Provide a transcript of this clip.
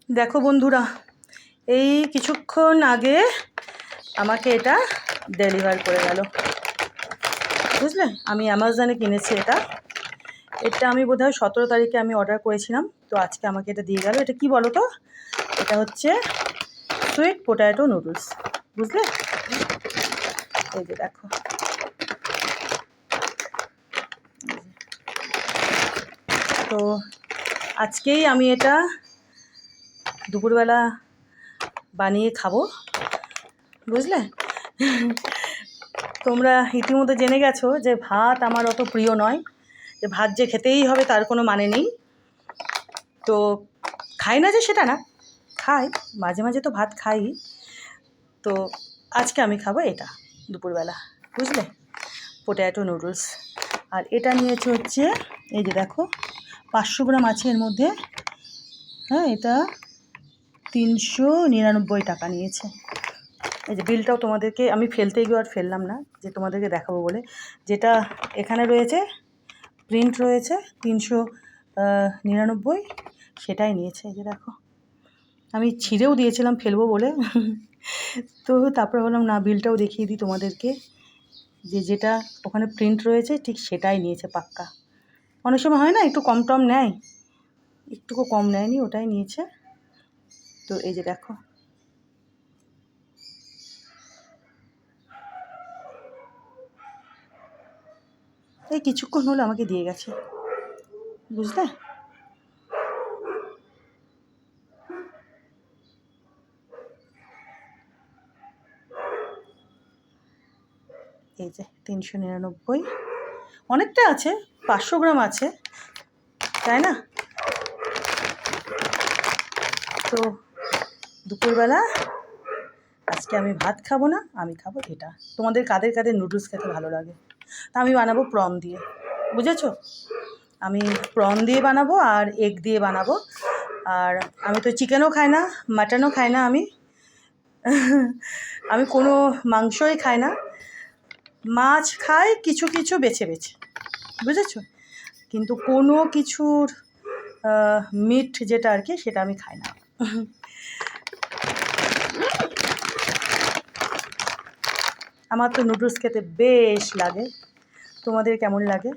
দেখো বন্ধুরা, এই কিছুক্ষণ আগে আমাকে এটা ডেলিভার করে গেল, বুঝলে। আমি অ্যামাজনে কিনেছি এটা আমি বোধহয় 17 তারিখে আমি অর্ডার করেছিলাম, তো আজকে আমাকে এটা দিয়ে গেল। এটা কি বলো তো, এটা হচ্ছে সুইট পোটাটো নুডলস, বুঝলে। এই যে দেখো, তো আজকেই আমি এটা দুপুরবেলা বানিয়ে খাবো, বুঝলে। তোমরা ইতিমধ্যে জেনে গেছো যে ভাত আমার অত প্রিয় নয়, যে ভাত যে খেতেই হবে তার কোনো মানে নেই। তো খাই না যে সেটা না, খাই মাঝে মাঝে, তো ভাত খাই। তো আজকে আমি খাবো এটা দুপুরবেলা, বুঝলে, পোট্যাটো নুডলস। আর এটা নিয়েছে হচ্ছে, এই যে দেখো, 500 গ্রাম আছে এর মধ্যে। হ্যাঁ, এটা 399 টাকা নিয়েছে। এই যে বিলটাও তোমাদেরকে আমি ফেলতে গিয়ে আর ফেললাম না, যে তোমাদেরকে দেখাবো বলে। যেটা এখানে রয়েছে, প্রিন্ট রয়েছে 399, সেটাই নিয়েছে। এই যে দেখো, আমি ছিঁড়েও দিয়েছিলাম ফেলবো বলে, তো তারপরে বললাম না, বিলটাও দেখিয়ে দিই তোমাদেরকে, যে যেটা ওখানে প্রিন্ট রয়েছে ঠিক সেটাই নিয়েছে পাক্কা। অনেক সময় হয় না একটু কম টম নেয়, একটুকু কম নেয়নি, ওটাই নিয়েছে। তো এই যে দেখো, এই কিছুক্ষণ হলো আমাকে দিয়ে গেছে, বুঝলে। এই যে 399, অনেকটা আছে, 500 গ্রাম আছে, তাই না। তো দুপুরবেলা আজকে আমি ভাত খাবো না, আমি খাবো এটা। তোমাদের কাদের কাদের নুডলস খেতে ভালো লাগে? তা আমি বানাবো প্রন দিয়ে, বুঝেছো। আমি প্রন দিয়ে বানাবো আর এগ দিয়ে বানাবো। আর আমি তো চিকেনও খাই না, মাটনও খাই না, আমি কোনো মাংসই খাই না। মাছ খাই কিছু কিছু বেছে বেছে, বুঝেছো, কিন্তু কোনো কিছুর মিট যেটা আর কি, সেটা আমি খাই না। আমার তো নুডলস খেতে বেশ লাগে, তোমাদের কেমন লাগে?